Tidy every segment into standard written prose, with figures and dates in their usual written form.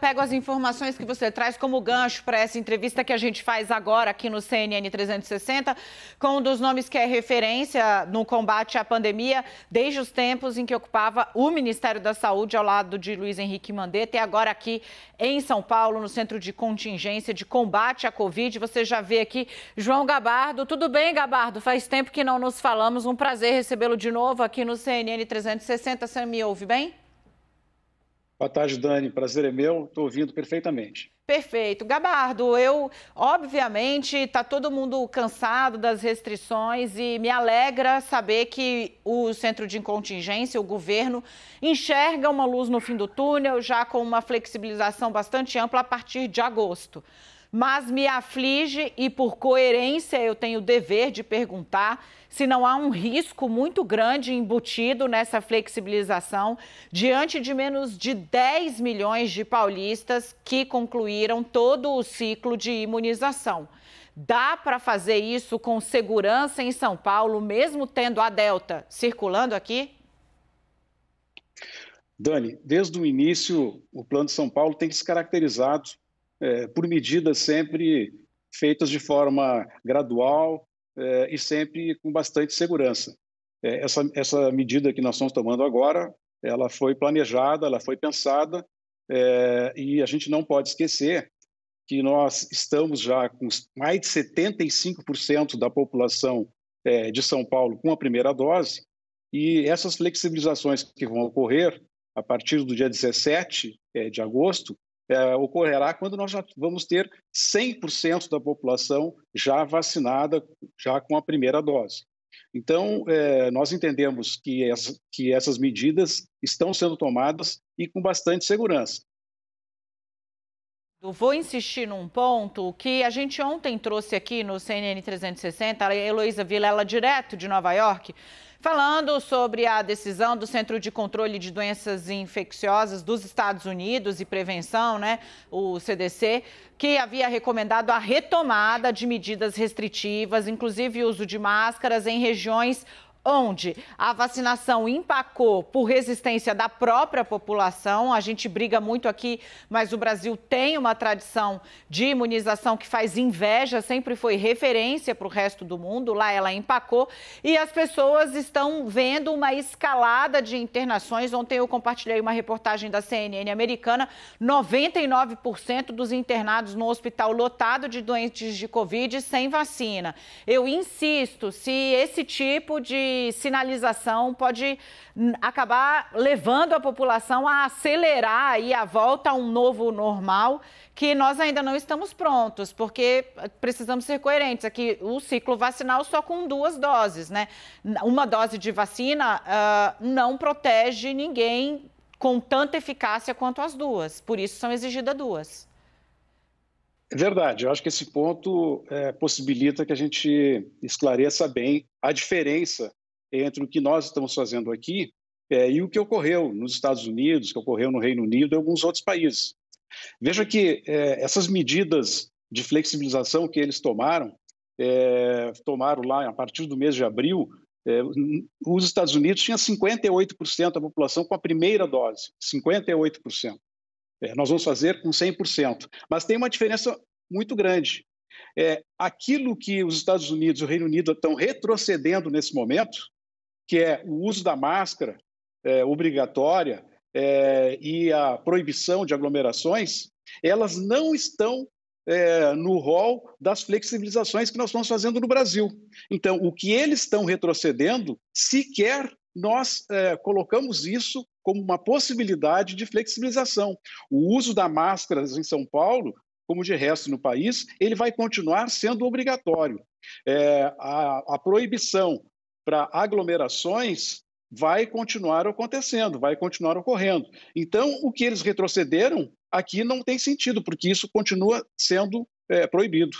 pego as informações que você traz como gancho para essa entrevista que a gente faz agora aqui no CNN 360, com um dos nomes que é referência no combate à pandemia, desde os tempos em que ocupava o Ministério da Saúde ao lado de Luiz Henrique Mandetta, e agora aqui em São Paulo, no Centro de Contingência de Combate à Covid. Você já vê aqui João Gabardo. Tudo bem, Gabardo? Faz tempo que não nos falamos. Um prazer recebê-lo de novo aqui no CNN 360. Você me ouve bem? Boa tarde, Dani. Prazer é meu. Estou ouvindo perfeitamente. Perfeito. Gabardo, obviamente, está todo mundo cansado das restrições e me alegra saber que o Centro de Contingência, o governo, enxerga uma luz no fim do túnel, já com uma flexibilização bastante ampla a partir de agosto. Mas me aflige e, por coerência, eu tenho o dever de perguntar se não há um risco muito grande embutido nessa flexibilização diante de menos de 10 milhões de paulistas que concluíram todo o ciclo de imunização. Dá para fazer isso com segurança em São Paulo, mesmo tendo a Delta circulando aqui? Dani, desde o início, o Plano de São Paulo tem se caracterizado por medidas sempre feitas de forma gradual e sempre com bastante segurança. Essa medida que nós estamos tomando agora, ela foi planejada, ela foi pensada e a gente não pode esquecer que nós estamos já com mais de 75% da população de São Paulo com a primeira dose, e essas flexibilizações que vão ocorrer a partir do dia 17 de agosto, ocorrerá quando nós já vamos ter 100% da população já vacinada, já com a primeira dose. Então, nós entendemos que essas medidas estão sendo tomadas e com bastante segurança. Vou insistir num ponto que a gente ontem trouxe aqui no CNN 360, a Heloísa Vilela, direto de Nova York, falando sobre a decisão do Centro de Controle de Doenças Infecciosas dos Estados Unidos e Prevenção, o CDC, que havia recomendado a retomada de medidas restritivas, inclusive o uso de máscaras em regiões onde a vacinação empacou por resistência da própria população. A gente briga muito aqui, mas o Brasil tem uma tradição de imunização que faz inveja, sempre foi referência para o resto do mundo. Lá ela empacou e as pessoas estão vendo uma escalada de internações. Ontem eu compartilhei uma reportagem da CNN americana, 99% dos internados no hospital lotado de doentes de Covid sem vacina. Eu insisto, se esse tipo de sinalização pode acabar levando a população a acelerar aí a volta a um novo normal, que nós ainda não estamos prontos, porque precisamos ser coerentes aqui. O ciclo vacinal só com 2 doses, Uma dose de vacina não protege ninguém com tanta eficácia quanto as 2, por isso são exigidas 2. É verdade, eu acho que esse ponto possibilita que a gente esclareça bem a diferença entre o que nós estamos fazendo aqui e o que ocorreu nos Estados Unidos, que ocorreu no Reino Unido e alguns outros países. Veja que essas medidas de flexibilização que eles tomaram lá a partir do mês de abril, os Estados Unidos tinham 58% da população com a primeira dose, 58%. Nós vamos fazer com 100%, mas tem uma diferença muito grande. Aquilo que os Estados Unidos e o Reino Unido estão retrocedendo nesse momento, que é o uso da máscara obrigatória e a proibição de aglomerações, elas não estão no rol das flexibilizações que nós estamos fazendo no Brasil. Então, o que eles estão retrocedendo, sequer nós colocamos isso como uma possibilidade de flexibilização. O uso da máscara em São Paulo, como de resto no país, ele vai continuar sendo obrigatório. A proibição para aglomerações vai continuar acontecendo, vai continuar ocorrendo. Então, o que eles retrocederam aqui não tem sentido, porque isso continua sendo proibido.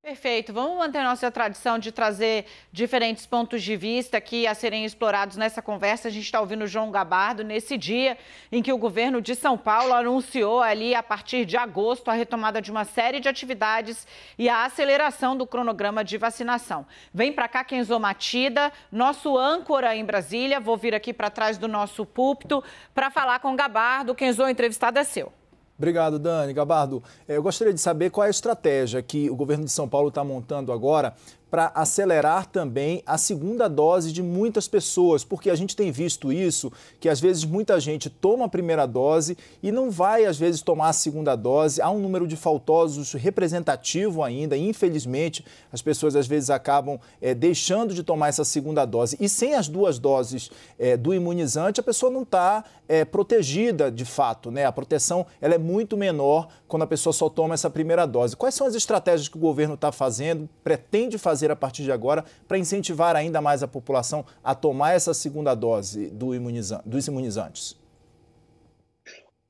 Perfeito. Vamos manter nossa tradição de trazer diferentes pontos de vista aqui a serem explorados nessa conversa. A gente está ouvindo o João Gabardo nesse dia em que o governo de São Paulo anunciou ali, a partir de agosto, a retomada de uma série de atividades e a aceleração do cronograma de vacinação. Vem para cá Kenzo Matida, nosso âncora em Brasília. Vou vir aqui para trás do nosso púlpito para falar com o Gabardo. Kenzo, o entrevistado é seu. Obrigado, Dani. Gabardo, eu gostaria de saber qual é a estratégia que o governo de São Paulo está montando agora para acelerar também a segunda dose de muitas pessoas, porque a gente tem visto isso, que às vezes muita gente toma a primeira dose e não vai, às vezes, tomar a segunda dose. Há um número de faltosos representativo ainda, e, infelizmente, as pessoas às vezes acabam deixando de tomar essa segunda dose. E sem as duas doses do imunizante, a pessoa não está protegida de fato, né? A proteção ela é muito menor quando a pessoa só toma essa primeira dose. Quais são as estratégias que o governo está fazendo, pretende fazer a partir de agora para incentivar ainda mais a população a tomar essa segunda dose dos imunizantes?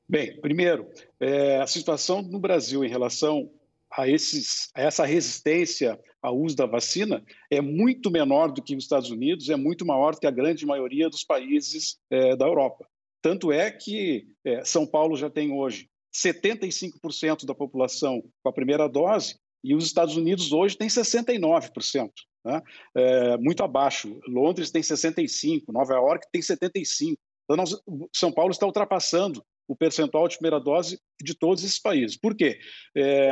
Bem, primeiro, a situação no Brasil em relação a essa resistência ao uso da vacina é muito menor do que os Estados Unidos, é muito maior do que a grande maioria dos países da Europa. Tanto é que São Paulo já tem hoje 75% da população com a primeira dose, e os Estados Unidos hoje têm 69%, né? Muito abaixo. Londres tem 65%, Nova York tem 75%. Então, São Paulo está ultrapassando o percentual de primeira dose de todos esses países. Por quê?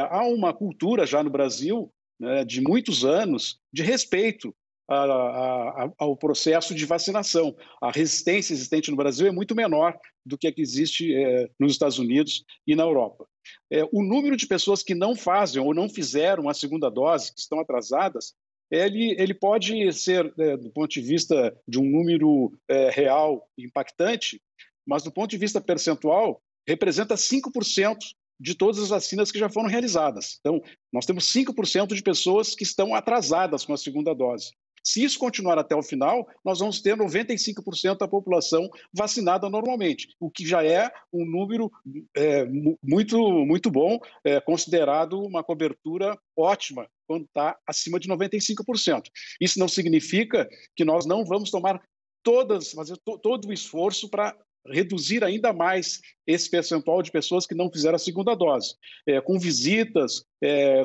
Há uma cultura já no Brasil, né, de muitos anos, de respeito ao processo de vacinação. A resistência existente no Brasil é muito menor do que a que existe nos Estados Unidos e na Europa. O número de pessoas que não fazem ou não fizeram a segunda dose, que estão atrasadas, ele pode ser, do ponto de vista de um número real impactante, mas do ponto de vista percentual, representa 5% de todas as vacinas que já foram realizadas. Então, nós temos 5% de pessoas que estão atrasadas com a segunda dose. Se isso continuar até o final, nós vamos ter 95% da população vacinada normalmente, o que já é um número muito bom, considerado uma cobertura ótima, quando está acima de 95%. Isso não significa que nós não vamos fazer todo o esforço para reduzir ainda mais esse percentual de pessoas que não fizeram a segunda dose, com visitas,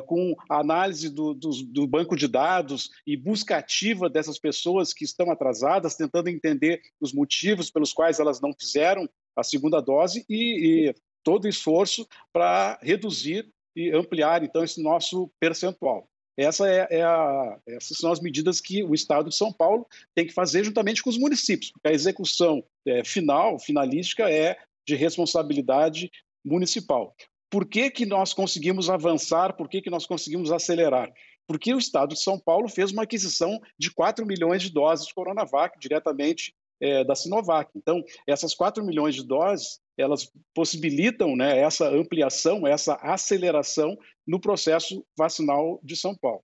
com análise do banco de dados e busca ativa dessas pessoas que estão atrasadas, tentando entender os motivos pelos quais elas não fizeram a segunda dose e todo o esforço para reduzir e ampliar, então, esse nosso percentual. Essas são as medidas que o Estado de São Paulo tem que fazer juntamente com os municípios, porque a execução finalística é de responsabilidade municipal. Por que nós conseguimos avançar? Por que nós conseguimos acelerar? Porque o Estado de São Paulo fez uma aquisição de 4 milhões de doses de Coronavac diretamente da Sinovac. Então, essas 4 milhões de doses, elas possibilitam, né, essa ampliação, essa aceleração no processo vacinal de São Paulo.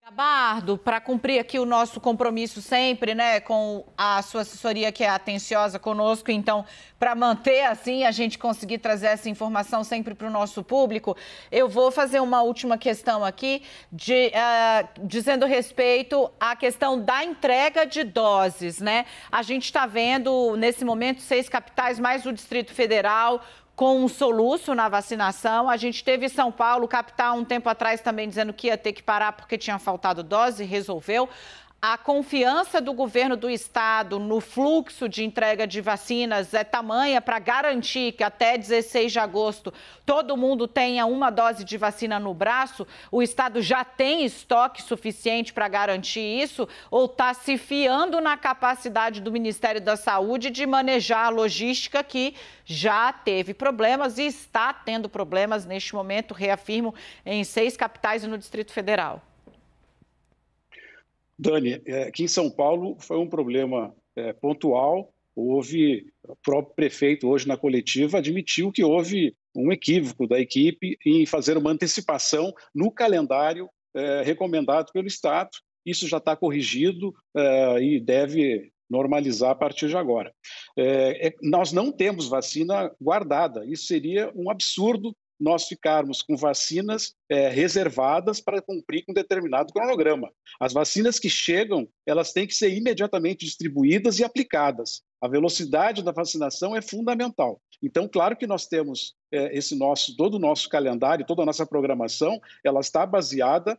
Gabardo, para cumprir aqui o nosso compromisso sempre, né, com a sua assessoria que é atenciosa conosco, então, para manter assim, a gente conseguir trazer essa informação sempre para o nosso público, eu vou fazer uma última questão aqui, dizendo respeito à questão da entrega de doses, né? A gente está vendo, nesse momento, 6 capitais, mais o Distrito Federal, com um soluço na vacinação. A gente teve São Paulo, capital, um tempo atrás também dizendo que ia ter que parar porque tinha faltado dose, resolveu. A confiança do governo do estado no fluxo de entrega de vacinas é tamanha para garantir que até 16 de agosto todo mundo tenha uma dose de vacina no braço? O estado já tem estoque suficiente para garantir isso ou está se fiando na capacidade do Ministério da Saúde de manejar a logística que já teve problemas e está tendo problemas neste momento, reafirmo, em 6 capitais e no Distrito Federal? Dani, aqui em São Paulo foi um problema pontual. O próprio prefeito, hoje na coletiva, admitiu que houve um equívoco da equipe em fazer uma antecipação no calendário recomendado pelo Estado. Isso já está corrigido e deve normalizar a partir de agora. Nós não temos vacina guardada. Isso seria um absurdo, nós ficarmos com vacinas reservadas para cumprir com um determinado cronograma. As vacinas que chegam, elas têm que ser imediatamente distribuídas e aplicadas. A velocidade da vacinação é fundamental. Então, claro que nós temos todo o nosso calendário, toda a nossa programação, ela está baseada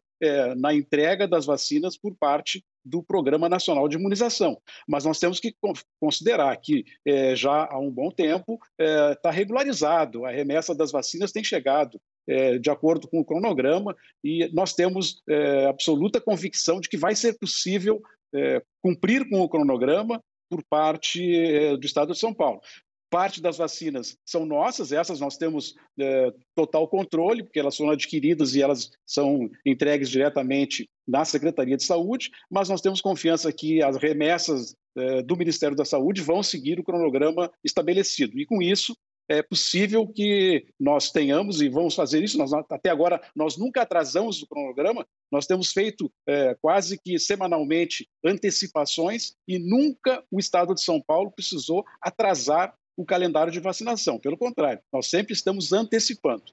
na entrega das vacinas por parte do Programa Nacional de Imunização. Mas nós temos que considerar que já há um bom tempo está regularizado, a remessa das vacinas tem chegado de acordo com o cronograma, e nós temos absoluta convicção de que vai ser possível cumprir com o cronograma por parte do Estado de São Paulo. Parte das vacinas são nossas, essas nós temos total controle, porque elas foram adquiridas e elas são entregues diretamente na Secretaria de Saúde, mas nós temos confiança que as remessas do Ministério da Saúde vão seguir o cronograma estabelecido. E com isso, é possível que nós tenhamos, e vamos fazer isso, até agora nós nunca atrasamos o cronograma, nós temos feito quase que semanalmente antecipações e nunca o Estado de São Paulo precisou atrasar o calendário de vacinação. Pelo contrário, nós sempre estamos antecipando.